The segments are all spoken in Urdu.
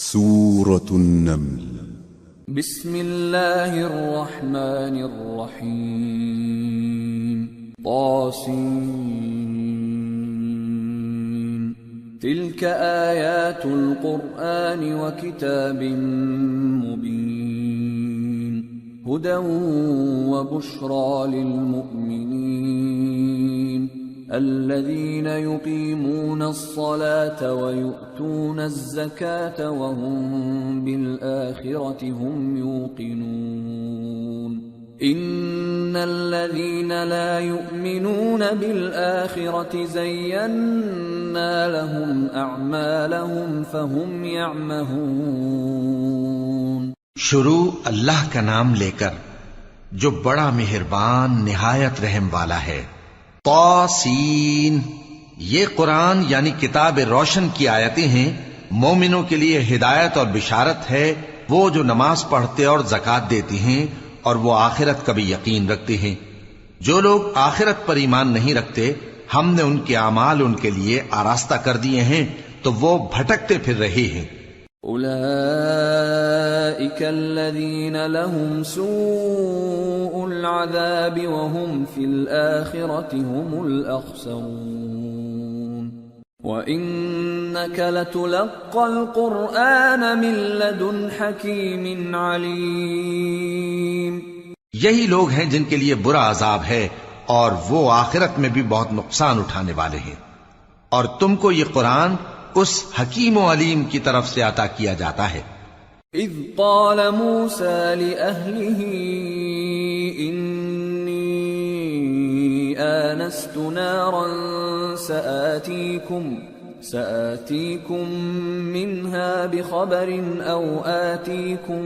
سورة النمل بسم اللہ الرحمن الرحیم طاسین تلك آیات القرآن وکتاب مبین هدى وبشرى للمؤمنین الذين يقيمون الصلاة ويؤتون الزكاة وهم بالآخرة هم يوقنون إن الذين لا يؤمنون بالآخرة زينا لهم أعمالهم فهم يعمهون. شروع اللہ کا نام لے کر جو بڑا مہربان نہایت رحم والا ہے. طاسین، یہ قرآن یعنی کتاب روشن کی آیتیں ہیں. مومنوں کے لیے ہدایت اور بشارت ہے، وہ جو نماز پڑھتے اور زکوٰۃ دیتی ہیں اور وہ آخرت کا بھی یقین رکھتے ہیں. جو لوگ آخرت پر ایمان نہیں رکھتے ہم نے ان کے اعمال ان کے لیے آراستہ کر دیے ہیں تو وہ بھٹکتے پھر رہے ہیں. اولئک الذین لهم سوء العذاب وهم فی الآخرة هم الاخسرون. وإنک لتلقى القرآن من لدن حکیم علیم. یہی لوگ ہیں جن کے لیے برا عذاب ہے اور وہ آخرت میں بھی بہت نقصان اٹھانے والے ہیں. اور تم کو یہ قرآن اس حکیم و علیم کی طرف سے عطا کیا جاتا ہے. اذ قال موسیٰ لأہلہ انی آنست نارا سآتیکم منها بخبر او آتیکم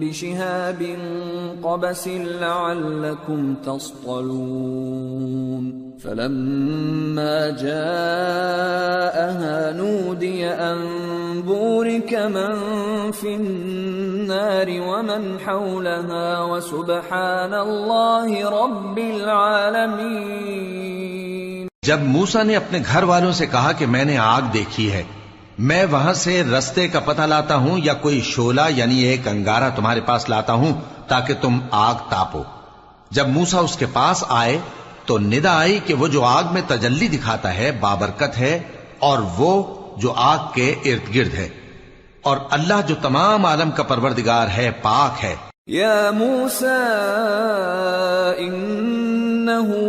بشہاب قبس لعلکم تصطلون. فلما جاءها نودي أن بورك من في النار ومن حولها وسبحان الله رب العالمين. جب موسیٰ نے اپنے گھر والوں سے کہا کہ میں نے آگ دیکھی ہے، میں وہاں سے رستے کا پتہ لاتا ہوں یا کوئی شعلہ یعنی ایک انگارہ تمہارے پاس لاتا ہوں تاکہ تم آگ تاپو. جب موسیٰ اس کے پاس آئے تو ندا آئی کہ وہ جو آگ میں تجلی دکھاتا ہے بابرکت ہے اور وہ جو آگ کے ارد گرد ہے، اور اللہ جو تمام عالم کا پروردگار ہے پاک ہے. یا موسیٰ انہو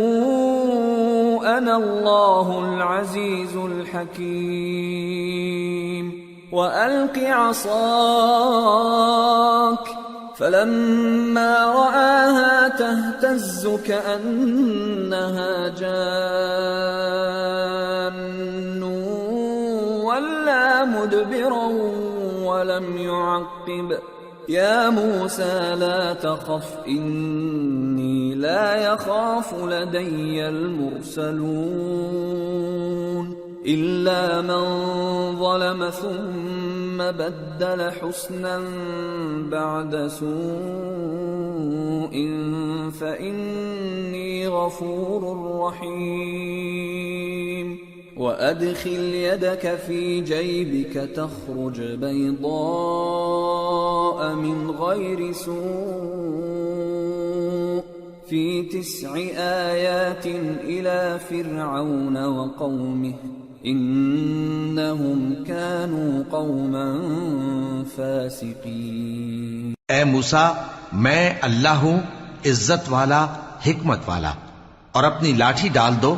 انا اللہ العزیز الحکیم وَأَلْقِ عَصَاكَ فَلَمَّا رَآهَا تَهْتَزُّ كَأَنَّهَا جَانٌّ وَلَّى مُدْبِرًا وَلَمْ يُعَقِّبْ. يَا مُوسَى لَا تَخَفْ إِنِّي لَا يَخَافُ لَدَيَّ الْمُرْسَلُونَ إِلَّا مَنْ ظَلَمَ ثُمَّ بَدَّلَ حُسْنًا بَعْدَ سُوءٍ فَإِنِّي غَفُورٌ رَحِيمٌ. وَأَدْخِلْ يَدَكَ فِي جَيْبِكَ تَخْرُجْ بَيْضَاءَ مِنْ غَيْرِ سُوءٍ فِي 9 آيَاتٍ إِلَى فِرْعَوْنَ وَقَوْمِهِ انہم کانوا قوما فاسقین. اے موسیٰ، میں اللہ ہوں عزت والا حکمت والا. اور اپنی لاٹھی ڈال دو.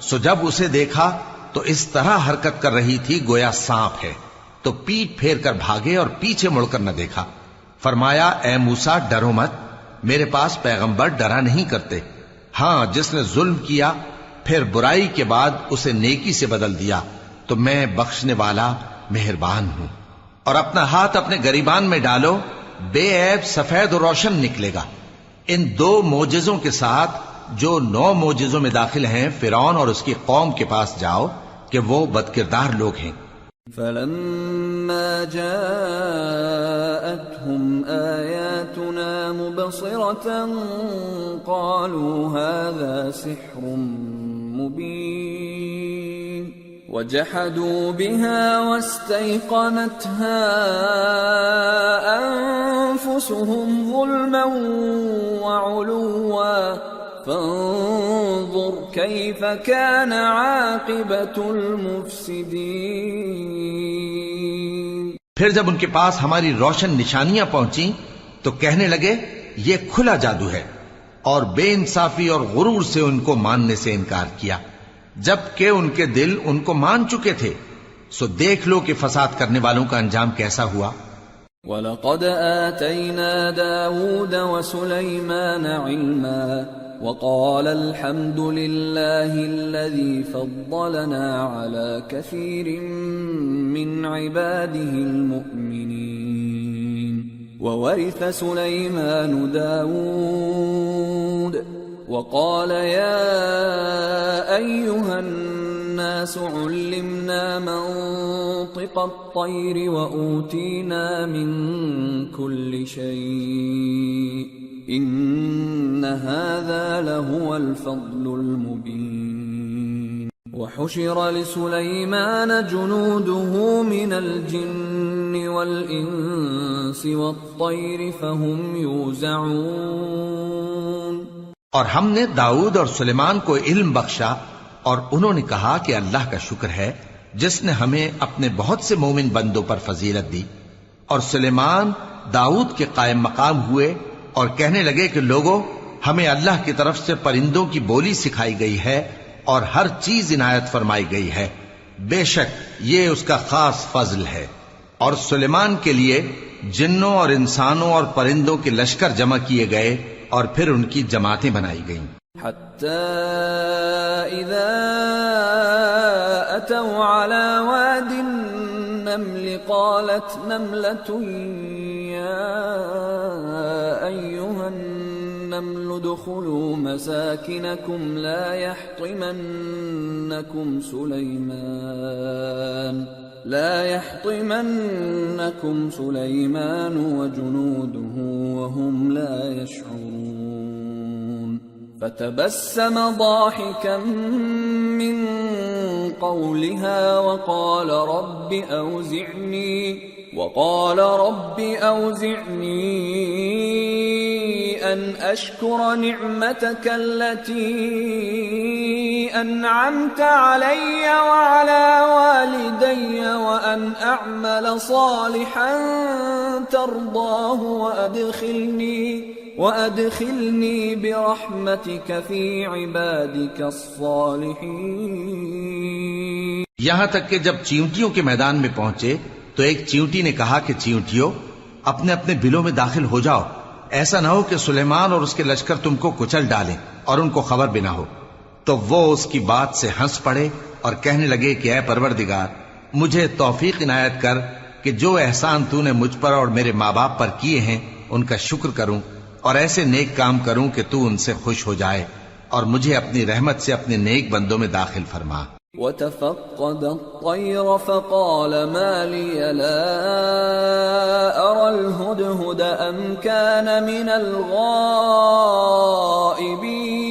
سو جب اسے دیکھا تو اس طرح حرکت کر رہی تھی گویا سانپ ہے، تو پیٹ پھیر کر بھاگے اور پیچھے مڑ کر نہ دیکھا. فرمایا اے موسیٰ ڈرو مت، میرے پاس پیغمبر ڈرا نہیں کرتے. ہاں جس نے ظلم کیا پھر برائی کے بعد اسے نیکی سے بدل دیا تو میں بخشنے والا مہربان ہوں. اور اپنا ہاتھ اپنے گریبان میں ڈالو، بے عیب سفید و روشن نکلے گا. ان 2 معجزوں کے ساتھ جو 9 معجزوں میں داخل ہیں فرعون اور اس کی قوم کے پاس جاؤ کہ وہ بدکردار لوگ ہیں. فَلَمَّا جَاءَتْهُمْ آيَاتُنَا مُبْصِرَةً قَالُوا هَذَا سِحْرٌ مُبِينٌ وجحدوا بها واستيقنتها أنفسهم ظلما وعلوا فانظر كيف كان عاقبة المفسدين۔ پھر جب ان کے پاس ہماری روشن نشانیاں پہنچیں تو کہنے لگے یہ کھلا جادو ہے، اور بے انصافی اور غرور سے ان کو ماننے سے انکار کیا، جبکہ ان کے دل ان کو مان چکے تھے۔ سو دیکھ لو کہ فساد کرنے والوں کا انجام کیسا ہوا۔ وَلَقَدْ آتَيْنَا دَاوُودَ وَسُلَيْمَانَ عِلْمًا وَقَالَ الْحَمْدُ لِلَّهِ الَّذِي فَضَّلَنَا عَلَى كَثِيرٍ مِّنْ عِبَادِهِ الْمُؤْمِنِينَ وَوَرِثَ سُلَيْمَانُ دَاوُودَ وقال يا أيها الناس علمنا منطق الطير وأوتينا من كل شيء إن هذا لهو الفضل المبين وحشر لسليمان جنوده من الجن والإنس والطير فهم يوزعون۔ اور ہم نے داؤد اور سلیمان کو علم بخشا، اور انہوں نے کہا کہ اللہ کا شکر ہے جس نے ہمیں اپنے بہت سے مومن بندوں پر فضیلت دی۔ اور سلیمان داؤد کے قائم مقام ہوئے اور کہنے لگے کہ لوگوں، ہمیں اللہ کی طرف سے پرندوں کی بولی سکھائی گئی ہے اور ہر چیز عنایت فرمائی گئی ہے، بے شک یہ اس کا خاص فضل ہے۔ اور سلیمان کے لیے جنوں اور انسانوں اور پرندوں کے لشکر جمع کیے گئے اور پھر ان کی جماعتیں بنائی گئیں۔ حتى إذا أتوا على واد النمل قالت نملة يا أيها النمل ادخلوا مساكنكم لا يحطمنكم سليمان وجنوده وهم لا يشعرون فتبسم ضاحكا من قولها وقال رب أوزعني أن أشكر نعمتك التي أنعمت علي وعلى والدي وأن أعمل صالحا ترضاه وأدخلني برحمتك في عبادك الصالحين۔ یہاں تک کہ جب چیونٹیوں کے میدان میں پہنچے تو ایک چیونٹی نے کہا کہ چیونٹیوں، اپنے اپنے بلوں میں داخل ہو جاؤ، ایسا نہ ہو کہ سلیمان اور اس کے لشکر تم کو کچل ڈالیں اور ان کو خبر بھی نہ ہو۔ تو وہ اس کی بات سے ہنس پڑے اور کہنے لگے کہ اے پروردگار، مجھے توفیق عنایت کر کہ جو احسان تو نے مجھ پر اور میرے ماں باپ پر کیے ہیں ان کا شکر کروں، اور ایسے نیک کام کروں کہ تو ان سے خوش ہو جائے، اور مجھے اپنی رحمت سے اپنے نیک بندوں میں داخل فرما۔ وتفقد الطير فقال ما لي لا أرى الهدهد أم كان من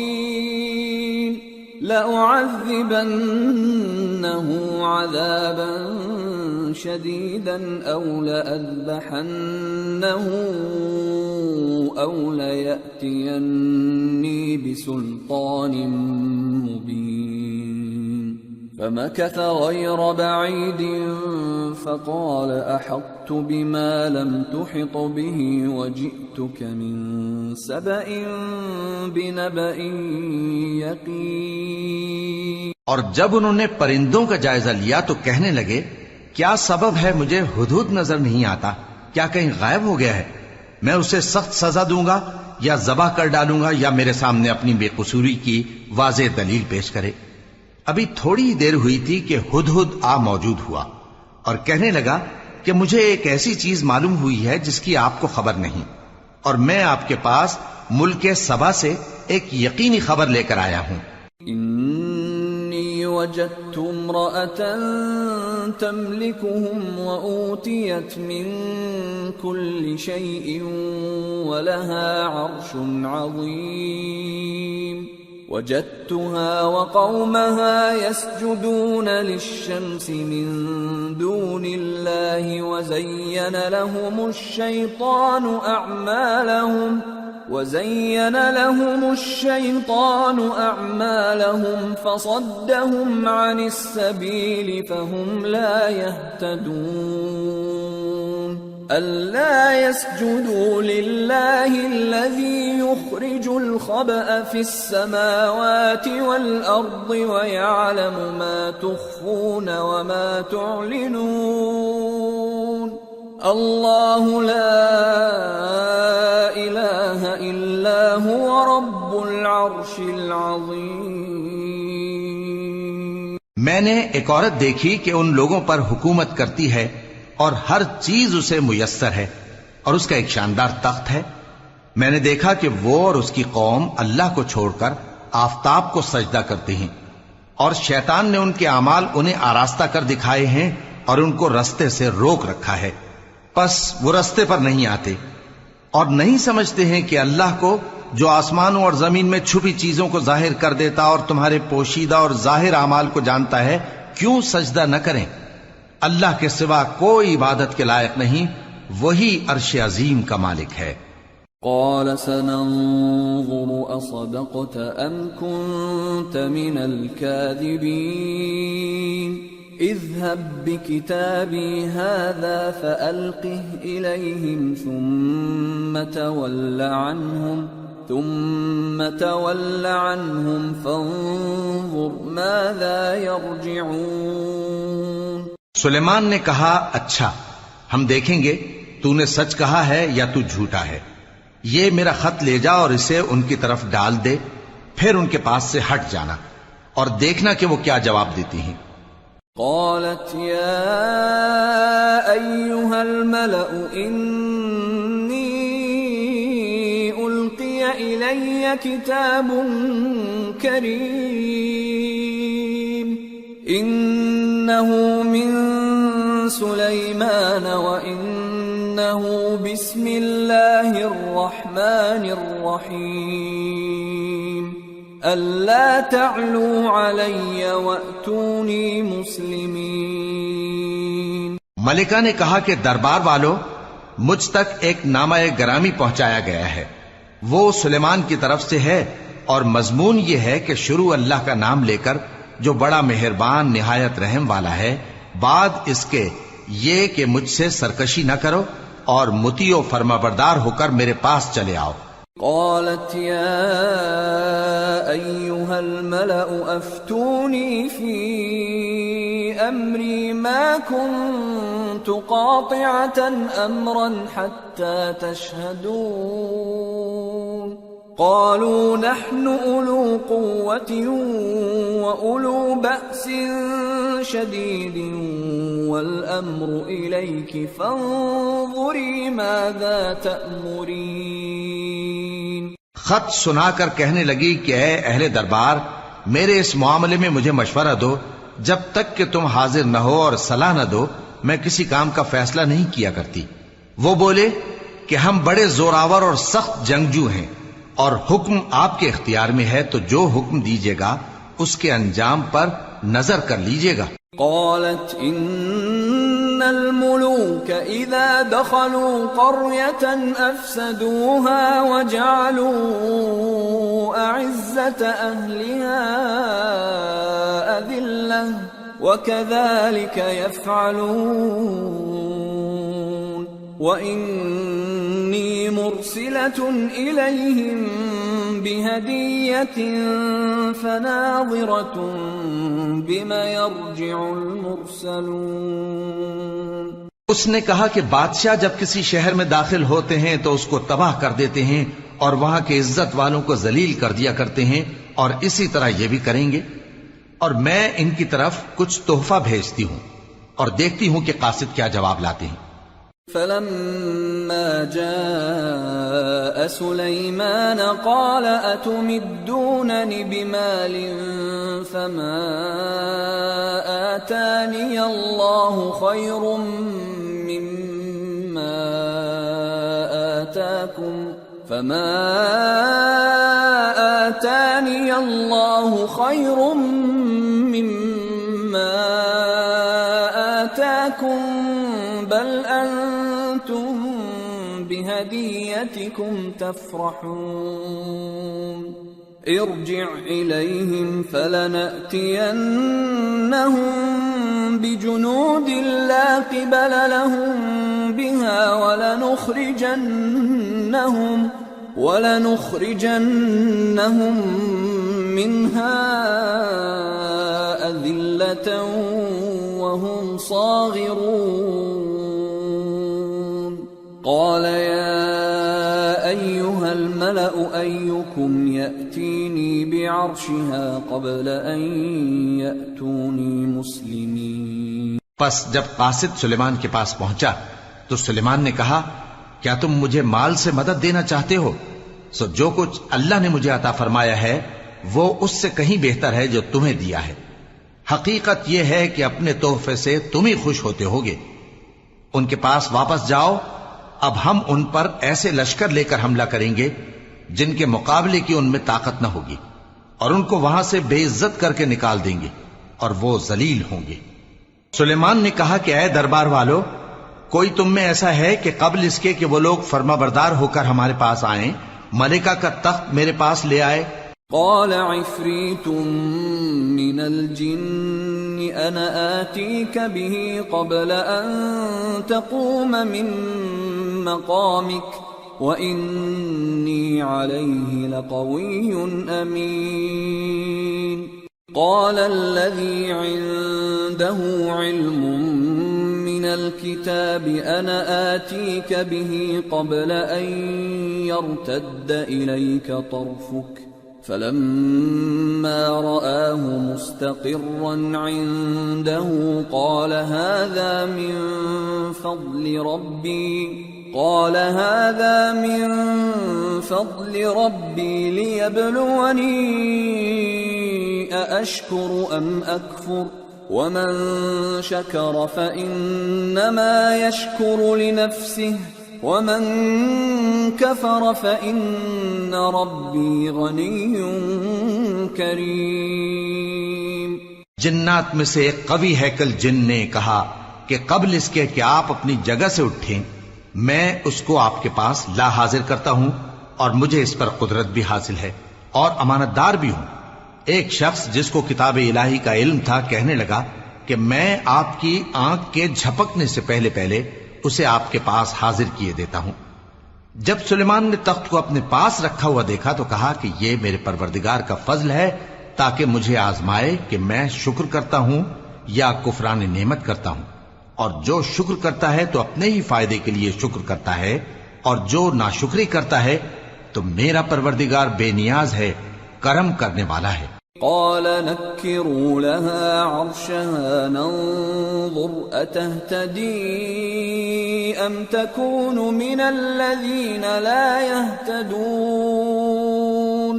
الغائبين لأعذبنه عذابا شديدا أو لأذبحنه أو ليأتيني بسلطان مبين فمكث غير بعيد فقال أحطت بما لم تحط به وجئتك من سبأ بنبأ يقين۔ اور جب انہوں نے پرندوں کا جائزہ لیا تو کہنے لگے کیا سبب ہے مجھے ہدہد نظر نہیں آتا، کیا کہیں غائب ہو گیا ہے؟ میں اسے سخت سزا دوں گا یا ذبح کر ڈالوں گا یا میرے سامنے اپنی بے قصوری کی واضح دلیل پیش کرے۔ ابھی تھوڑی دیر ہوئی تھی کہ ہدہد آ موجود ہوا اور کہنے لگا کہ مجھے ایک ایسی چیز معلوم ہوئی ہے جس کی آپ کو خبر نہیں، اور میں آپ کے پاس ملک سبا سے ایک یقینی خبر لے کر آیا ہوں۔ انی وجدت امرأة تملكهم وأوتيت من كل شيء ولها عرش عظيم وجدتها وقومها يسجدون للشمس من دون الله وزين لهم الشيطان أعمالهم فصدهم عن السبيل فهم لا يهتدون ألا يسجدوا لله الذي يخرج الخبأ في السماوات والأرض ويعلم ما تخفون وما تعلنون الله لا إله إلا هو رب العرش العظيم. میں نے ایک عورت دیکھی کہ ان لوگوں پر حکومت کرتی ہے اور ہر چیز اسے میسر ہے اور اس کا ایک شاندار تخت ہے. میں نے دیکھا کہ وہ اور اس کی قوم اللہ کو چھوڑ کر آفتاب کو سجدہ کرتے ہیں اور شیطان نے ان کے اعمال انہیں آراستہ کر دکھائے ہیں اور ان کو رستے سے روک رکھا ہے، پس وہ رستے پر نہیں آتے اور نہیں سمجھتے ہیں کہ اللہ کو جو آسمانوں اور زمین میں چھپی چیزوں کو ظاہر کر دیتا اور تمہارے پوشیدہ اور ظاہر اعمال کو جانتا ہے، کیوں سجدہ نہ کریں؟ اللہ کے سوا کوئی عبادت کے لائق نہیں، وہی عرش عظیم کا مالک ہے. قال سننظر أصدقت أم كنت من الكاذبين اذهب بكتابي هذا فألقه إليهم ثم تول عنهم فانظر ماذا يرجعون. سلیمان نے کہا اچھا، ہم دیکھیں گے تو نے سچ کہا ہے یا تو جھوٹا ہے. یہ میرا خط لے جا اور اسے ان کی طرف ڈال دے، پھر ان کے پاس سے ہٹ جانا اور دیکھنا کہ وہ کیا جواب دیتی ہیں. قالت يا أيها الملأ إني ألقي إلي كتاب كريم إنه من سليمان وإنه بسم الله الرحمن الرحيم ألا تعلوا علي وأتوني مسلمين. ملکہ نے کہا کہ دربار والو، مجھ تک ایک نامہ گرامی پہنچایا گیا ہے، وہ سلیمان کی طرف سے ہے اور مضمون یہ ہے کہ شروع اللہ کا نام لے کر جو بڑا مہربان نہایت رحم والا ہے، بعد اس کے یہ کہ مجھ سے سرکشی نہ کرو اور مطیع و فرما بردار ہو کر میرے پاس چلے آؤ. قالت يا أيها الملأ أفتوني في أمري ما كنت قاطعة أمرا حتى تشهدون. قالوا نحن أولو قوة وأولو بأس شديد والأمر إليك فانظري ماذا تأمرين. خط سنا کر کہنے لگی کہ اے اہل دربار، میرے اس معاملے میں مجھے مشورہ دو، جب تک کہ تم حاضر نہ ہو اور صلاح نہ دو میں کسی کام کا فیصلہ نہیں کیا کرتی. وہ بولے کہ ہم بڑے زوراور اور سخت جنگجو ہیں اور حکم آپ کے اختیار میں ہے، تو جو حکم دیجیے گا اس کے انجام پر نظر کر لیجیے گا. قالت ان الملوك اذا دخلوا قرية افسدوها وجعلوا اعزة اهلها اذلة وكذلك يفعلون وإني مرسلة إليهم بهدية فناظرة بما يرجع المرسلون. اس نے کہا کہ بادشاہ جب کسی شہر میں داخل ہوتے ہیں تو اس کو تباہ کر دیتے ہیں اور وہاں کے عزت والوں کو ذلیل کر دیا کرتے ہیں، اور اسی طرح یہ بھی کریں گے. اور میں ان کی طرف کچھ تحفہ بھیجتی ہوں اور دیکھتی ہوں کہ قاصد کیا جواب لاتے ہیں. فلما جاء سليمان قال أتمدونني بمال فما آتاني الله خير مما آتاكم فما آتاني الله خير مما آتاكم بل أنتم بهديتكم تفرحون ارجع إليهم فلنأتينهم بجنود لا قبل لهم بها ولنخرجنهم منها أذلة وهم صاغرون قال يا أيها الملأ أيكم يأتيني بعرشها قبل أن يأتوني مسلمين. پس جب قاصد سلیمان کے پاس پہنچا تو سلیمان نے کہا کیا تم مجھے مال سے مدد دینا چاہتے ہو؟ سو جو کچھ اللہ نے مجھے عطا فرمایا ہے وہ اس سے کہیں بہتر ہے جو تمہیں دیا ہے. حقیقت یہ ہے کہ اپنے تحفے سے تم ہی خوش ہوتے ہوگے. ان کے پاس واپس جاؤ. اب ہم ان پر ایسے لشکر لے کر حملہ کریں گے جن کے مقابلے کی ان میں طاقت نہ ہوگی اور ان کو وہاں سے بے عزت کر کے نکال دیں گے اور وہ ذلیل ہوں گے. سلیمان نے کہا کہ اے دربار والو، کوئی تم میں ایسا ہے کہ قبل اس کے کہ وہ لوگ فرما بردار ہو کر ہمارے پاس آئیں ملکہ کا تخت میرے پاس لے آئے؟ قال عفریت من الجن انا آتیک به قبل ان تقوم من مقامک وانی علیہ لقوی امین. قال الذي عنده علم من الكتاب أنا آتيك به قبل أن يرتد إليك طرفك فلما رآه مستقرا عنده قال هذا من فضل ربي ليبلوني أأشكر أم أكفر ومن شكر فإنما يشكر لنفسه ومن كفر فإن ربي غني كريم. جنات میں سے ایک قوی ہیکل جن نے کہا کہ قبل اس کے کہ آپ اپنی جگہ سے اٹھیں میں اس کو آپ کے پاس لا حاضر کرتا ہوں اور مجھے اس پر قدرت بھی حاصل ہے اور امانت دار بھی ہوں. ایک شخص جس کو کتاب الہی کا علم تھا کہنے لگا کہ میں آپ کی آنکھ کے جھپکنے سے پہلے پہلے اسے آپ کے پاس حاضر کیے دیتا ہوں. جب سلیمان نے تخت کو اپنے پاس رکھا ہوا دیکھا تو کہا کہ یہ میرے پروردگار کا فضل ہے تاکہ مجھے آزمائے کہ میں شکر کرتا ہوں یا کفران نعمت کرتا ہوں. اور جو شکر کرتا ہے تو اپنے ہی فائدے کے لیے شکر کرتا ہے اور جو ناشکری کرتا ہے تو میرا پروردگار بے نیاز ہے، کرم کرنے والا ہے. قال نكروا لها عرشها ننظر أتهتدي أم تكون من الذين لا يهتدون.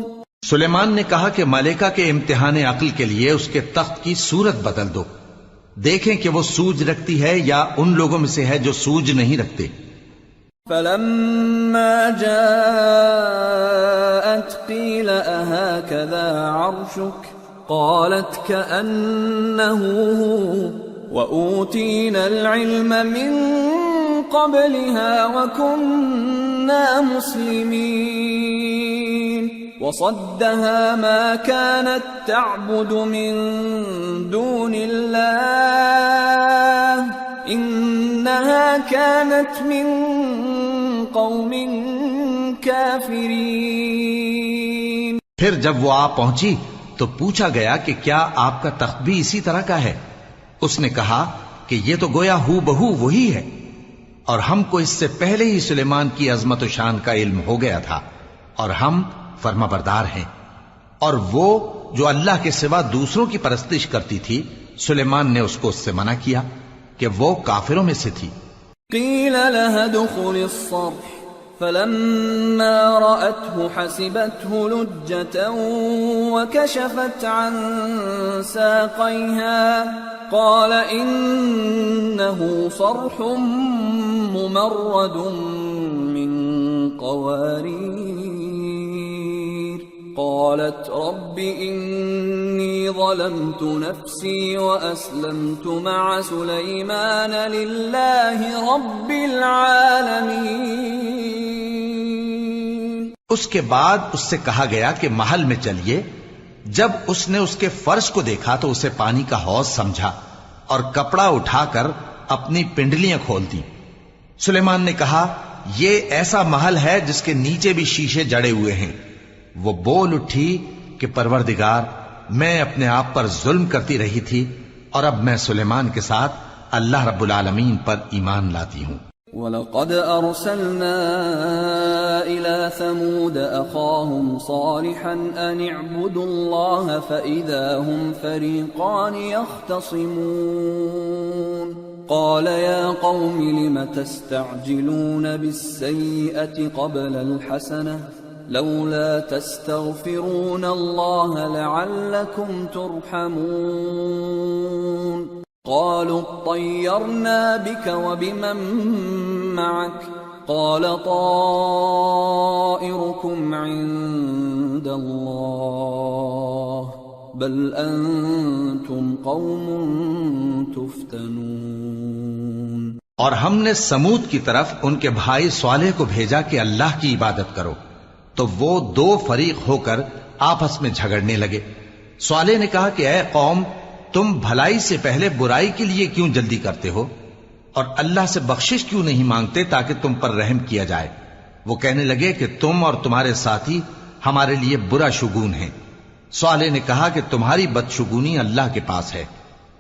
سلیمان نے کہا کہ ملکہ کے امتحان عقل کے لیے اس کے تخت کی صورت بدل دو، دیکھیں کہ وہ سوج رکھتی ہے یا ان لوگوں میں سے ہے جو سوج نہیں رکھتے. فلما جاءت قيل أهكذا عرشك قالت كأنه هو وأوتينا العلم من قبلها وكنا مسلمين. وصدها ما كانت تعبد من دون الله إنها كانت من قوم كافرين. پھر جب وہ آ پہنچی تو پوچھا گیا کہ کیا آپ کا تخت بھی اسی طرح کا ہے؟ اس نے کہا کہ یہ تو گویا ہو بہو وہی ہے، اور ہم کو اس سے پہلے ہی سلیمان کی عظمت و شان کا علم ہو گیا تھا اور ہم فرما بردار ہیں. اور وہ جو اللہ کے سوا دوسروں کی پرستش کرتی تھی سلیمان نے اس کو اس سے منع کیا کہ وہ کافروں میں سے تھی. قیل لها ادخل الصرح فلما رأته حسبته لجة وكشفت عن ساقيها قال إنه صرح ممرد من قوارير قالت رب إني ظلمت نفسي وأسلمت مع سليمان لله رب العالمين۔ اس کے بعد اس سے کہا گیا کہ محل میں چلیے۔ جب اس نے اس کے فرش کو دیکھا تو اسے پانی کا حوض سمجھا اور کپڑا اٹھا کر اپنی پنڈلیاں کھول دی۔ سلیمان نے کہا یہ ایسا محل ہے جس کے نیچے بھی شیشے جڑے ہوئے ہیں۔ وہ بول اٹھی کہ پروردگار، میں اپنے آپ پر ظلم کرتی رہی تھی اور اب میں سلیمان کے ساتھ اللہ رب العالمین پر ایمان لاتی ہوں۔ وَلَقَدْ أَرْسَلْنَا إِلَى ثَمُودَ أَخَاهُمْ صَالِحًا أَنِ اعْبُدُوا اللَّهَ فَإِذَا هُمْ فَرِيقَانِ يَخْتَصِمُونَ قَالَ يَا قَوْمِ لِمَ تَسْتَعْجِلُونَ بِالسَّيِّئَةِ قَبْلَ الْحَسَنَةِ لولا تستغفرون الله لعلكم ترحمون قالوا اطيرنا بك وبمن معك قال طائركم عند الله بل أنتم قوم تفتنون۔ اور ہم نے سمود کی طرف ان کے بھائی صالح کو بھیجا کہ اللہ کی عبادت کرو، تو وہ دو فریق ہو کر آپس میں جھگڑنے لگے۔ صالح نے کہا کہ اے قوم، تم بھلائی سے پہلے برائی کے لیے کیوں جلدی کرتے ہو اور اللہ سے بخشش کیوں نہیں مانگتے تاکہ تم پر رحم کیا جائے؟ وہ کہنے لگے کہ تم اور تمہارے ساتھی ہمارے لیے برا شگون ہیں۔ صالح نے کہا کہ تمہاری بدشگونی اللہ کے پاس ہے،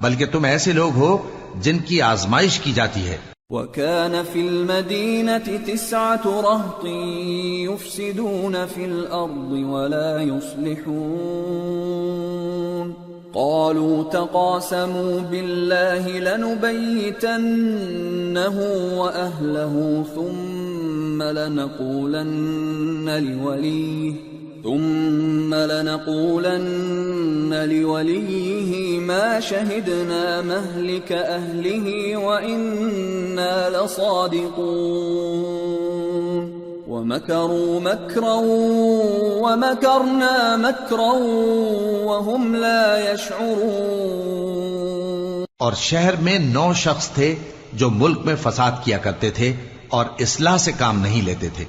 بلکہ تم ایسے لوگ ہو جن کی آزمائش کی جاتی ہے۔ وَكَانَ فِي الْمَدِينَةِ 9 رَهْطٍ يُفْسِدُونَ فِي الْأَرْضِ وَلَا يُصْلِحُونَ قَالُوا تَقَاسَمُوا بِاللَّهِ لَنُبَيِّتَنَّهُ وَأَهْلَهُ ثُمَّ لَنَقُولَنَّ لِوَلِيِّهِ مَا شَهِدْنَا مَهْلِكَ أَهْلِهِ وَإِنَّا لَصَادِقُونَ وَمَكَرُوا مَكْرًا وَمَكَرْنَا مَكْرًا وَهُمْ لَا يَشْعُرُونَ۔ اور شہر میں 9 شخص تھے جو ملک میں فساد کیا کرتے تھے اور اصلاح سے کام نہیں لیتے تھے۔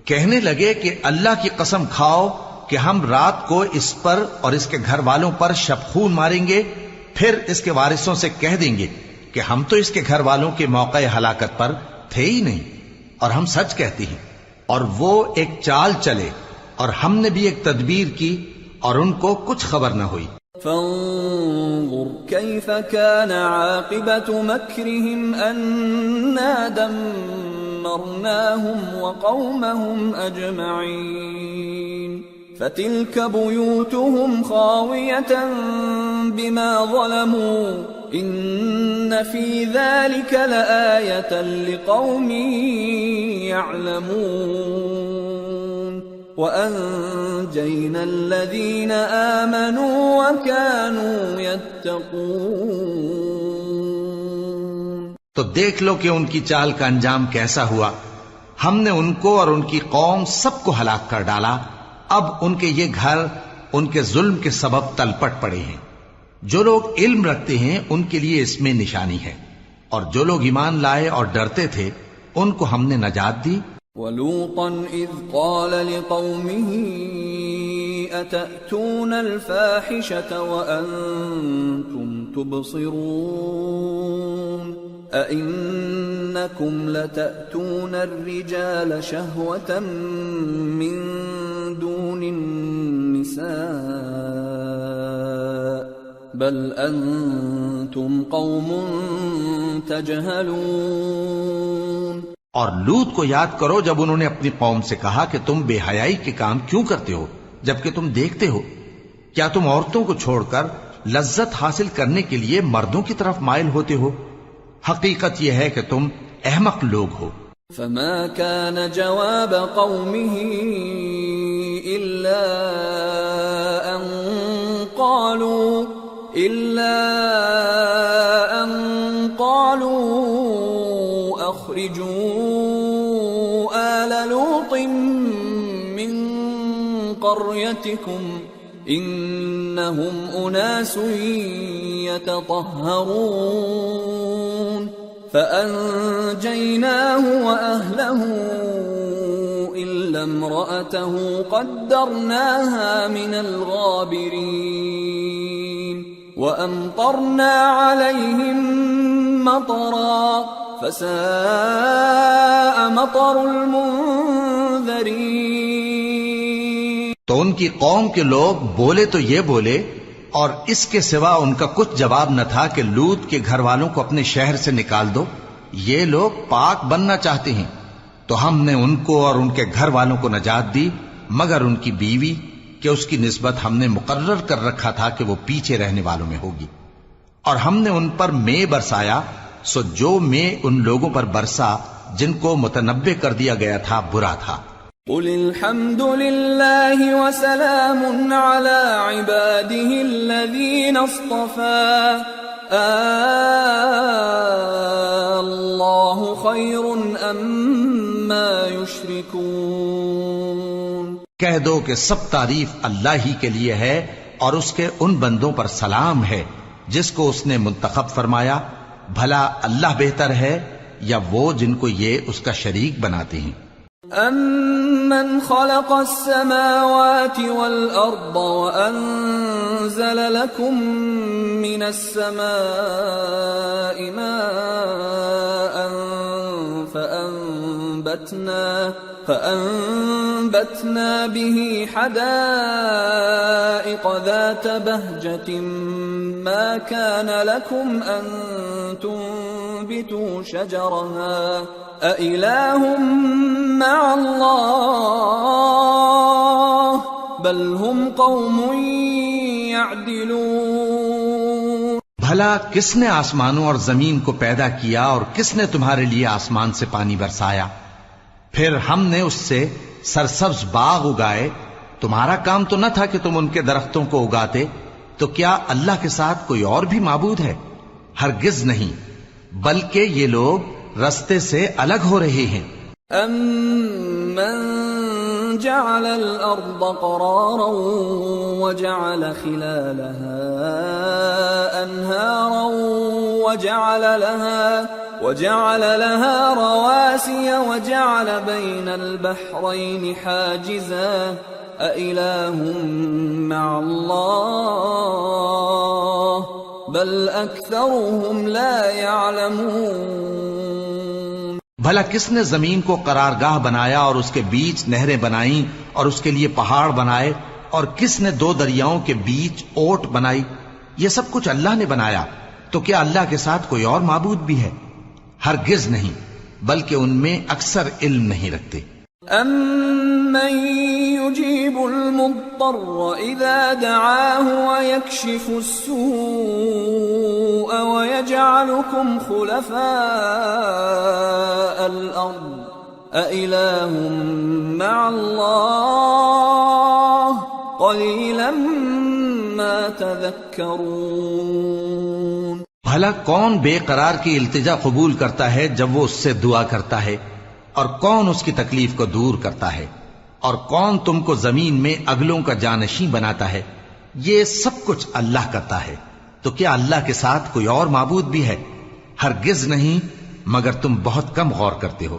کہنے لگے کہ اللہ کی قسم کھاؤ کہ ہم رات کو اس پر اور اس کے گھر والوں پر شبخون ماریں گے، پھر اس کے وارثوں سے کہہ دیں گے کہ ہم تو اس کے گھر والوں کے موقع ہلاکت پر تھے ہی نہیں اور ہم سچ کہتے ہیں۔ اور وہ ایک چال چلے اور ہم نے بھی ایک تدبیر کی اور ان کو کچھ خبر نہ ہوئی۔ فانظر كيف كان عاقبة مكرهم أنا دمرناهم وقومهم أجمعين فتلك بيوتهم خاوية بما ظلموا إن في ذلك لآية لقوم يعلمون وأنجينا الذين آمنوا وكانوا يتقون۔ تو دیکھ لو کہ ان کی چال کا انجام کیسا ہوا۔ ہم نے ان کو اور ان کی قوم سب کو ہلاک کر ڈالا۔ اب ان کے یہ گھر ان کے ظلم کے سبب تلپٹ پڑے ہیں۔ جو لوگ علم رکھتے ہیں ان کے لیے اس میں نشانی ہے، اور جو لوگ ایمان لائے اور ڈرتے تھے ان کو ہم نے نجات دی۔ وَلُوطًا إِذْ قَالَ لِقَوْمِهِ أَتَأْتُونَ الْفَاحِشَةَ وَأَنْتُمْ تُبْصِرُونَ أَإِنَّكُمْ لَتَأْتُونَ الرِّجَالَ شَهْوَةً مِّن دُونِ النِّسَاءِ بَلْ أَنْتُمْ قَوْمٌ تَجْهَلُونَ۔ اور لوط کو یاد کرو جب انہوں نے اپنی قوم سے کہا کہ تم بے حیائی کے کام کیوں کرتے ہو جبکہ تم دیکھتے ہو؟ کیا تم عورتوں کو چھوڑ کر لذت حاصل کرنے کے لیے مردوں کی طرف مائل ہوتے ہو؟ حقیقت یہ ہے کہ تم احمق لوگ ہو۔ فما كان جواب قومه إلا أن قالوا أخرجوا آل لوط من قريتكم إنهم أناس يتطهرون فأنجيناه وأهله إلا امرأته قدرناها من الغابرين وأمطرنا عليهم مطرا فساء مطر المنذرين. تو ان کی قوم کے لوگ بولے تو یہ بولے اور اس کے سوا ان کا کچھ جواب نہ تھا کہ لوط کے گھر والوں کو اپنے شہر سے نکال دو، یہ لوگ پاک بننا چاہتے ہیں. تو ہم نے ان کو اور ان کے گھر والوں کو نجات دی مگر ان کی بیوی کہ اس کی نسبت ہم نے مقرر کر رکھا تھا کہ وہ پیچھے رہنے والوں میں ہوگی. اور ہم نے ان پر مے برسایا، سو جو مے ان لوگوں پر برسا جن کو متنبع کر دیا گیا تھا برا تھا. قل الحمد لله وسلام على عباده الذين اصطفى الله خير أما يشركون. کہہ دو کہ سب تعریف اللہ ہی کے لیے ہے اور اس کے ان بندوں پر سلام ہے جس کو اس نے منتخب فرمایا. بھلا اللہ بہتر ہے یا وہ جن کو یہ اس کا شریک بناتے ہیں. أَمَّنْ خَلَقَ السَّمَاوَاتِ وَالْأَرْضَ وَأَنزَلَ لَكُم مِّنَ السَّمَاءِ مَاءً فَأَنبَتْنَا بِهِ حَدَائِقَ ذَاتَ بَهْجَةٍ مَا كَانَ لَكُمْ أَن تُنبِتُوا شَجَرَهَا أَإِلَٰهٌ مَّعَ اللَّهِ بَلْ هُمْ قَوْمٌ يَعْدِلُونَ. بھلا کس نے آسمانوں اور زمین کو پیدا کیا اور کس نے تمہارے لیے آسمان سے پانی برسایا؟ پھر ہم نے اس سے سرسبز باغ اگائے. تمہارا کام تو نہ تھا کہ تم ان کے درختوں کو اگاتے. تو کیا اللہ کے ساتھ کوئی اور بھی معبود ہے؟ ہرگز نہیں، بلکہ یہ لوگ رستے سے الگ ہو رہے ہیں. أَمَّن جَعَلَ الْأَرْضَ قَرَارًا وَجَعَلَ خِلَالَهَا أَنْهَارًا وَجَعَلَ لَهَا رَوَاسِيَ وَجَعَلَ بَيْنَ الْبَحْرَيْنِ حَاجِزًا أَإِلَٰهٌ مَّعَ اللَّهِ بَلْ أَكْثَرُهُمْ لَا يَعْلَمُونَ. بھلا کس نے زمین کو قرارگاہ بنایا اور اس کے بیچ نہریں بنائیں اور اس کے لیے پہاڑ بنائے، اور کس نے دو دریاؤں کے بیچ اوٹ بنائی؟ یہ سب کچھ اللہ نے بنایا. تو کیا اللہ کے ساتھ کوئی اور معبود بھی ہے؟ ہرگز نہیں، بلکہ ان میں اکثر علم نہیں رکھتے. أَمَّن يُجِيبُ الْمُضْطَرَّ إِذَا دَعَاهُ وَيَكْشِفُ السُّوءَ وَيَجْعَلُكُمْ خُلَفَاءَ الْأَرْضِ أَإِلَٰهٌ مَّعَ اللَّهِ قَلِيلًا مَّا تَذَكَّرُونَ. بھلا کون بے قرار کی التجا قبول کرتا ہے جب وہ اس سے دعا کرتا ہے؟ اور کون اس کی تکلیف کو دور کرتا ہے؟ اور کون تم کو زمین میں اگلوں کا جانشین بناتا ہے؟ یہ سب کچھ اللہ کرتا ہے. تو کیا اللہ کے ساتھ کوئی اور معبود بھی ہے؟ ہرگز نہیں، مگر تم بہت کم غور کرتے ہو.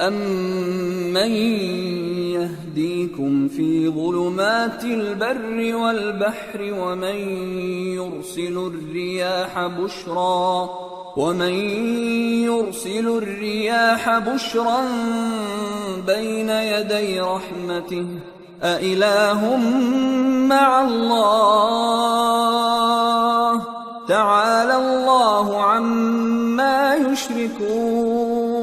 أَمَّن يَهْدِيكُمْ فِي ظُلُمَاتِ الْبَرِّ وَالْبَحْرِ وَمَن يُرْسِلُ الرِّيَاحَ بُشْرًا بَيْنَ يَدَيْ رَحْمَتِهِ أَإِلَٰهٌ مَّعَ اللَّهِ تَعَالَى اللَّهُ عَمَّا يُشْرِكُونَ.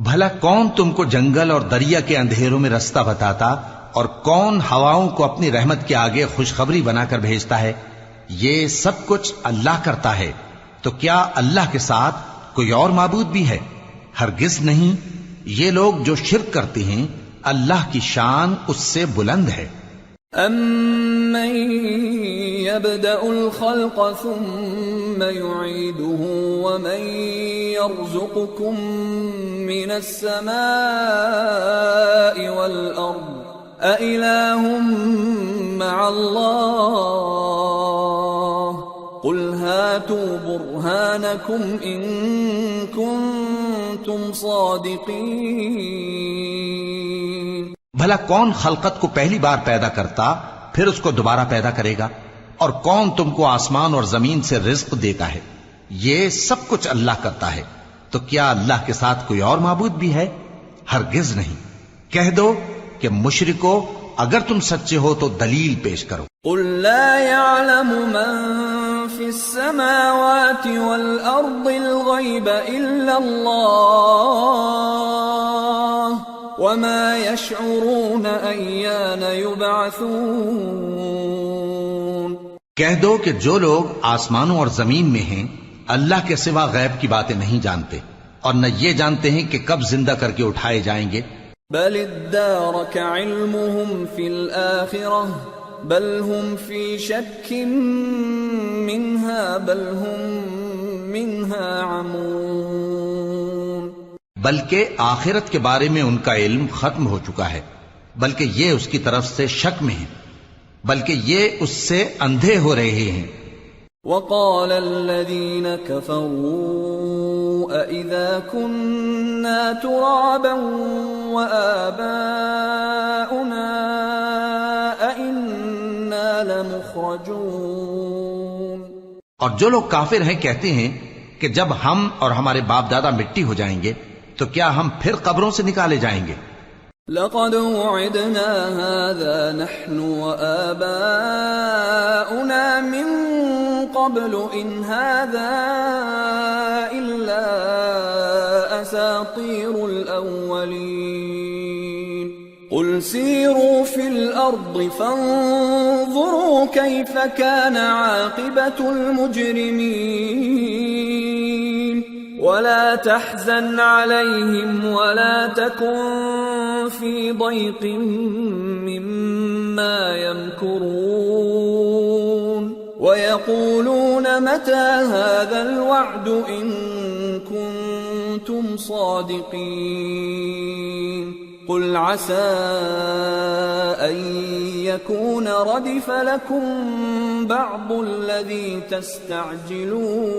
بھلا کون تم کو جنگل اور دریا کے اندھیروں میں رستہ بتاتا اور کون ہواؤں کو اپنی رحمت کے آگے خوشخبری بنا کر بھیجتا ہے؟ یہ سب کچھ اللہ کرتا ہے. تو کیا اللہ کے ساتھ کوئی اور معبود بھی ہے؟ ہرگز نہیں. یہ لوگ جو شرک کرتے ہیں اللہ کی شان اس سے بلند ہے. أَمَّن يَبْدَأُ الْخَلْقَ ثُمَّ يُعِيدُهُ وَمَن يَرْزُقُكُم مِّنَ السَّمَاءِ وَالْأَرْضِ أإله مع الله قل هاتوا برهانكم إن كنتم صادقين. بھلا کون خلقت کو پہلی بار پیدا کرتا پھر اس کو دوبارہ پیدا کرے گا؟ اور کون تم کو آسمان اور زمین سے رزق دیتا ہے؟ یہ سب کچھ اللہ کرتا ہے. تو کیا اللہ کے ساتھ کوئی اور معبود بھی ہے؟ ہرگز نہیں. کہہ دو کہ مشرکو اگر تم سچے ہو تو دلیل پیش کرو. قل لا يعلم من في السماوات والأرض الغيب إلا الله وما يشعرون أيان يبعثون. کہہ دو کہ جو لوگ آسمانوں اور زمین میں ہیں اللہ کے سوا غیب کی باتیں نہیں جانتے اور نہ یہ جانتے ہیں کہ کب زندہ کر کے اٹھائے جائیں گے. بل ادارك علمهم في الآخرة بل هم في شك منها بل هم منها عمون. بلکہ آخرت کے بارے میں ان کا علم ختم ہو چکا ہے، بلکہ یہ اس کی طرف سے شک میں ہیں، بلکہ یہ اس سے اندھے ہو رہے ہیں. وقال الذين كفروا أإذا كنا ترابا وآباؤنا أإنا لمخرجون. اور جو لوگ کافر ہیں کہتے ہیں کہ جب ہم اور ہمارے باپ دادا مٹی ہو جائیں گے تو کیا ہم پھر قبروں سے نکالے جائیں گے؟ لقد وعدنا هذا نحن وآباؤنا من قبل إن هذا إلا أساطير الأولين. قل سيروا في الأرض فانظروا كيف كان عاقبة المجرمين ولا تحزن عليهم ولا تكن في ضيق مما يمكرون ويقولون متى هذا الوعد إن كنتم صادقين. قل عسى أن يكون ردف لكم بعض الذي تستعجلون.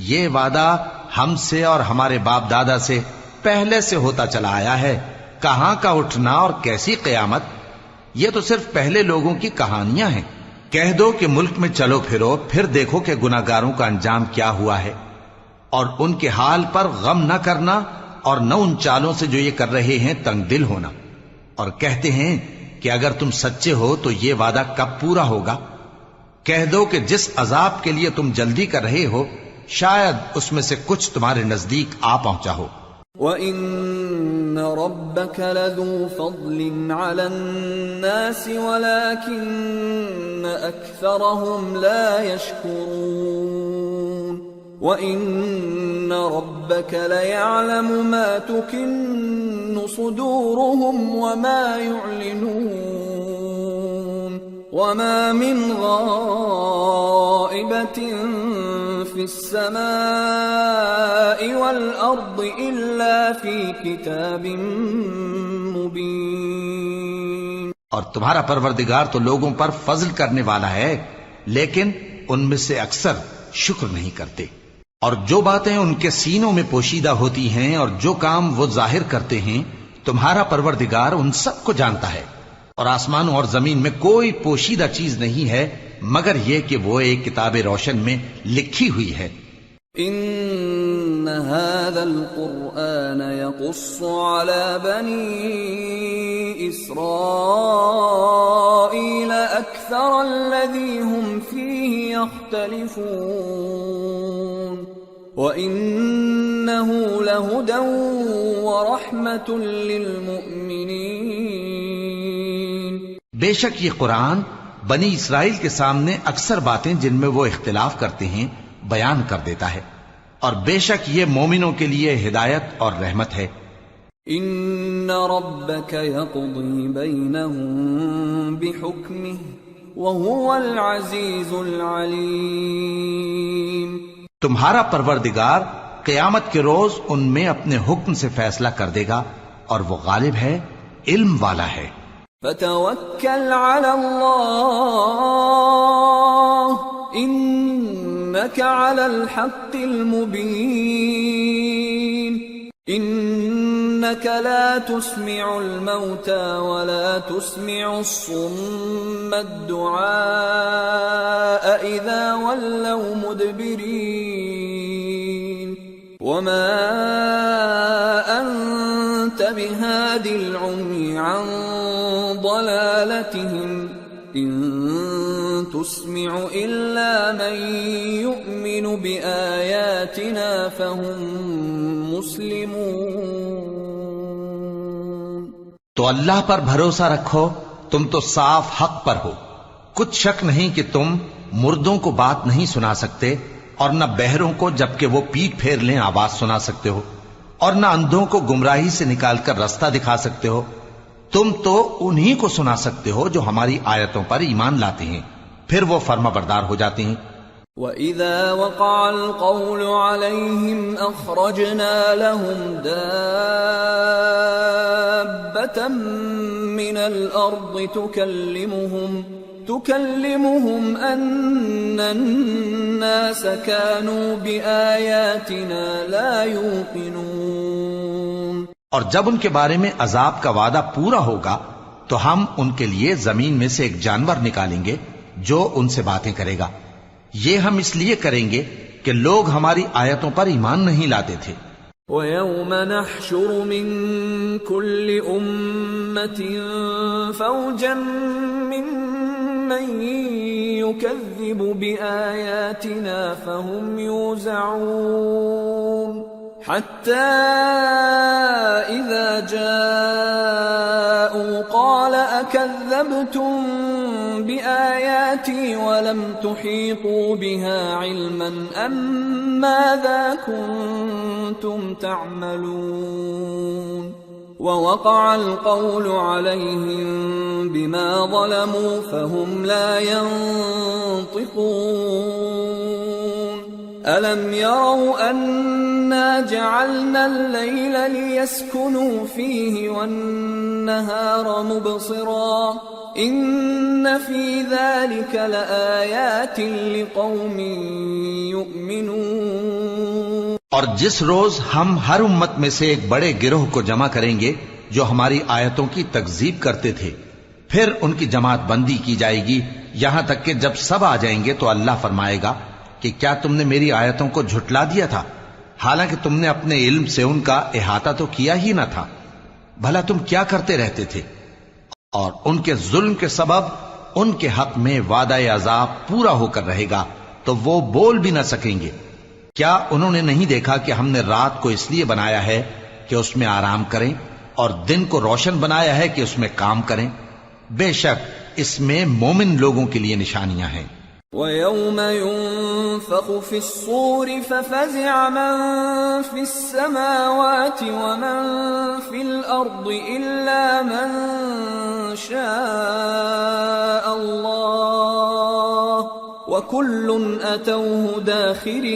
یہ وعدہ ہم سے اور ہمارے باپ دادا سے پہلے سے ہوتا چلا آیا ہے. کہاں کا اٹھنا اور کیسی قیامت؟ یہ تو صرف پہلے لوگوں کی کہانیاں ہیں. کہہ دو کہ ملک میں چلو پھرو پھر دیکھو کہ گناہگاروں کا انجام کیا ہوا ہے، اور ان کے حال پر غم نہ کرنا اور نہ ان چالوں سے جو یہ کر رہے ہیں تنگ دل ہونا. اور کہتے ہیں کہ اگر تم سچے ہو تو یہ وعدہ کب پورا ہوگا؟ کہہ دو کہ جس عذاب کے لیے تم جلدی کر رہے ہو شاید اس میں سے کچھ تمہارے نزدیک آ پہنچا ہو. وَإِنَّ رَبَّكَ لَذُو فَضْلٍ عَلَى النَّاسِ وَلَكِنَّ أَكْثَرَهُمْ لَا يَشْكُرُونَ. وَإِنَّ رَبَّكَ لَيَعْلَمُ مَا تُكِنُّ صُدُورُهُمْ وَمَا يُعْلِنُونَ. وَمَا مِنْ غَائِبَةٍ فِي السَّمَاءِ وَالْأَرْضِ إِلَّا فِي كِتَابٍ مُبِينٍ. اور تمہارا پروردگار تو لوگوں پر فضل کرنے والا ہے لیکن ان میں سے اکثر شکر نہیں کرتے. اور جو باتیں ان کے سینوں میں پوشیدہ ہوتی ہیں اور جو کام وہ ظاہر کرتے ہیں تمہارا پروردگار ان سب کو جانتا ہے. اور آسمانوں اور زمین میں کوئی پوشیدہ چیز نہیں ہے مگر یہ کہ وہ ایک کتاب روشن میں لکھی ہوئی ہے. ان هذا القرآن يقص على بني اسرائيل اكثر الذي هم فيه يختلفون وانه لهدى ورحمة للمؤمنين. بے شک یہ قرآن بنی اسرائیل کے سامنے اکثر باتیں جن میں وہ اختلاف کرتے ہیں بیان کر دیتا ہے، اور بے شک یہ مومنوں کے لیے ہدایت اور رحمت ہے. ان ربك يقضي بينهم بحكمه وهو العزيز العليم. تمہارا پروردگار قیامت کے روز ان میں اپنے حکم سے فیصلہ کر دے گا اور وہ غالب ہے علم والا ہے۔ فتوکل علی اللہ انک علی الحق المبین انک لا تسمع الموتى ولا تسمع الصم الدعاء اذا ولوا مدبرین وما انت بهاد العمي عن ضلالتهم ان تسمع الا من يؤمن بآياتنا فهم مسلمون۔ تو اللہ پر بھروسہ رکھو، تم تو صاف حق پر ہو۔ کچھ شک نہیں کہ تم مردوں کو بات نہیں سنا سکتے، اور نہ بہروں کو جبکہ وہ پیٹ پھیر لیں آواز سنا سکتے ہو، اور نہ اندھوں کو گمراہی سے نکال کر رستہ دکھا سکتے ہو۔ تم تو انہی کو سنا سکتے ہو جو ہماری آیتوں پر ایمان لاتے ہیں، پھر وہ فرما بردار ہو جاتے ہیں۔ وَإِذَا وَقَعَ الْقَوْلُ عَلَيْهِمْ أَخْرَجْنَا لَهُمْ دَابَّةً مِّنَ الْأَرْضِ تُكَلِّمُهُمْ أَنَّ النَّاسَ كَانُوا بِآيَاتِنَا لَا يُوقِنُونَ۔ اور جب ان کے بارے میں عذاب کا وعدہ پورا ہوگا تو ہم ان کے لیے زمین میں سے ایک جانور نکالیں گے جو ان سے باتیں کرے گا۔ یہ ہم اس لیے کریں گے کہ لوگ ہماری آیتوں پر ایمان نہیں لاتے تھے۔ وَيَوْمَ نَحْشُرُ مِن كُلِّ أُمَّةٍ فَوْجًا مِّمَّن يُكَذِّبُ بِآيَاتِنَا فَهُمْ يُوزَعُونَ حَتَّى إِذَا جَاءُوا قَالَ أَكَذَّبْتُم بِآيَاتِي وَلَمْ تُحِيطُوا بِهَا عِلْمًا أَمْ مَاذَا كُنتُمْ تَعْمَلُونَ وَوَقَعَ الْقَوْلُ عَلَيْهِمْ بِمَا ظَلَمُوا فَهُمْ لَا يَنطِقُونَ أَلَمْ يَرَوْا أَنَّا جَعَلْنَا اللَّيْلَ لِيَسْكُنُوا فِيهِ وَالنَّهَارَ مُبْصِرًا إِنَّ فِي ذَلِكَ لَآيَاتٍ لِقَوْمٍ يُؤْمِنُونَ۔ اور جس روز ہم ہر امت میں سے ایک بڑے گروہ کو جمع کریں گے جو ہماری آیتوں کی تکذیب کرتے تھے، پھر ان کی جماعت بندی کی جائے گی یہاں تک کہ جب سب آ جائیں گے تو اللہ فرمائے گا کہ کیا تم نے میری آیتوں کو جھٹلا دیا تھا، حالانکہ تم نے اپنے علم سے ان کا احاطہ تو کیا ہی نہ تھا، بھلا تم کیا کرتے رہتے تھے؟ اور ان کے ظلم کے سبب ان کے حق میں وعدہ عذاب پورا ہو کر رہے گا تو وہ بول بھی نہ سکیں گے۔ کیا انہوں نے نہیں دیکھا کہ ہم نے رات کو اس لیے بنایا ہے کہ اس میں آرام کریں اور دن کو روشن بنایا ہے کہ اس میں کام کریں؟ بے شک اس میں مومن لوگوں کے لیے نشانیاں ہیں۔ وَيَوْمَ يُنفَخُ فِي الصُّورِ فَفَزِعَ مَن فِي السَّمَاوَاتِ وَمَن فِي الْأَرْضِ إِلَّا مَن شَاءَ اللَّهُ وَكُلٌّ أَتَوْهُ دَاخِرِينَ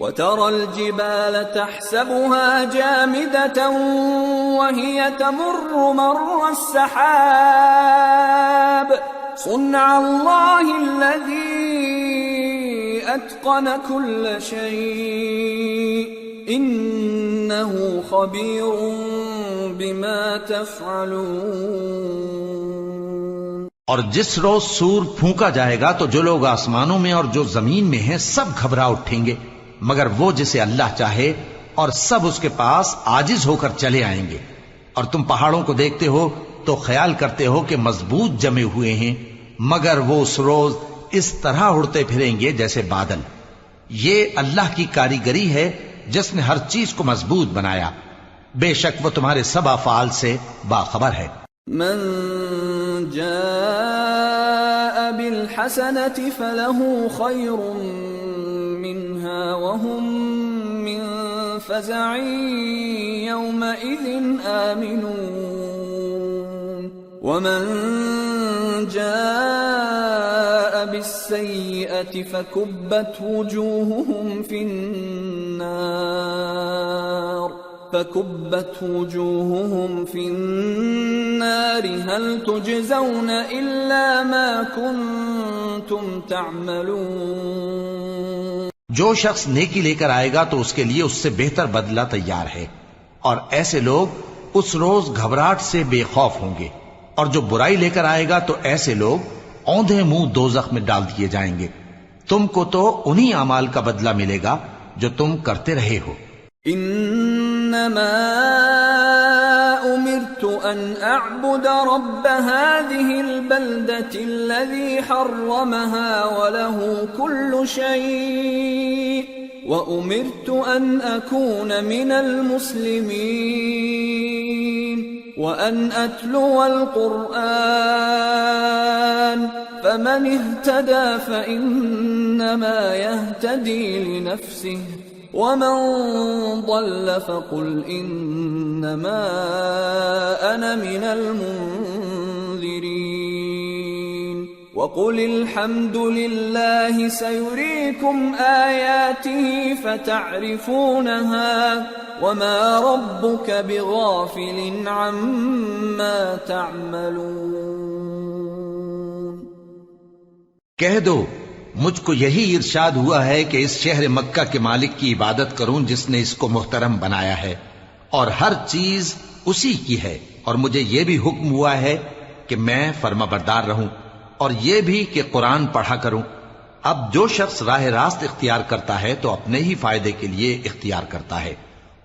وَتَرَى الْجِبَالَ تَحْسَبُهَا جَامِدَةً وَهِيَ تَمُرُّ مَرَّ السَّحَابِ صُنْعَ اللَّهِ الَّذِي أَتْقَنَ كُلَّ شَيْءٍ إِنَّهُ خَبِيرٌ بِمَا تَفْعَلُونَ۔ اور جس روز سور پھونکا جائے گا تو جو لوگ آسمانوں میں اور جو زمین میں ہیں سب گھبرا اٹھیں گے مگر وہ جسے اللہ چاہے، اور سب اس کے پاس عاجز ہو کر چلے آئیں گے۔ اور تم پہاڑوں کو دیکھتے ہو تو خیال کرتے ہو کہ مضبوط جمے ہوئے ہیں، مگر وہ اس روز اس طرح اڑتے پھریں گے جیسے بادل۔ یہ اللہ کی کاریگری ہے جس نے ہر چیز کو مضبوط بنایا، بے شک وہ تمہارے سب افعال سے باخبر ہے۔ من جاء بالحسنة فله خير منها وهم من فزع يومئذ آمنون ومن جاء بالسيئة فكبت وجوههم في النار فكبت وجوههم في النار هل تجزون إلا ما كنتم تعملون. جو شخص نیکی لے کر آئے گا تو اس کے لیے اس سے بہتر بدلہ تیار ہے، اور ایسے لوگ اس روز گھبراہٹ سے بے خوف ہوں گے، اور جو برائی لے کر آئے گا تو ایسے لوگ اوندھے منہ دوزخ میں ڈال دیے جائیں گے. تم کو تو انہی اعمال کا بدلہ ملے گا جو تم کرتے رہے ہو. انما امرت ان اعبد رب هذه البلدة الذي حرمها وله كل شيء وامرت ان اكون من المسلمين وان اتلو القرآن فمن اهتدى فانما يهتدي لنفسه ومن ضل فقل انما انا من المنذرين وقل الحمد لله سيريكم آياته فتعرفونها وما ربك بغافل عما تعملون. کہہ دو مجھ کو یہی ارشاد ہوا ہے کہ اس شہر مکہ کے مالک کی عبادت کروں جس نے اس کو محترم بنایا ہے، اور ہر چیز اسی کی ہے، اور مجھے یہ بھی حکم ہوا ہے کہ میں فرما بردار رہوں، اور یہ بھی کہ قرآن پڑھا کروں. اب جو شخص راہ راست اختیار کرتا ہے تو اپنے ہی فائدے کے لیے اختیار کرتا ہے،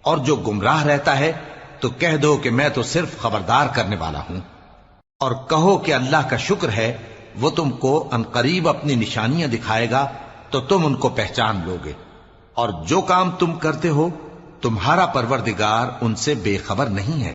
اور جو گمراہ رہتا ہے تو کہہ دو کہ میں تو صرف خبردار کرنے والا ہوں. اور کہو کہ اللہ کا شکر ہے وہ تم کو عنقریب اپنی نشانیاں دکھائے گا تو تم ان کو پہچان لو گے، اور جو کام تم کرتے ہو تمہارا پروردگار ان سے بے خبر نہیں ہے.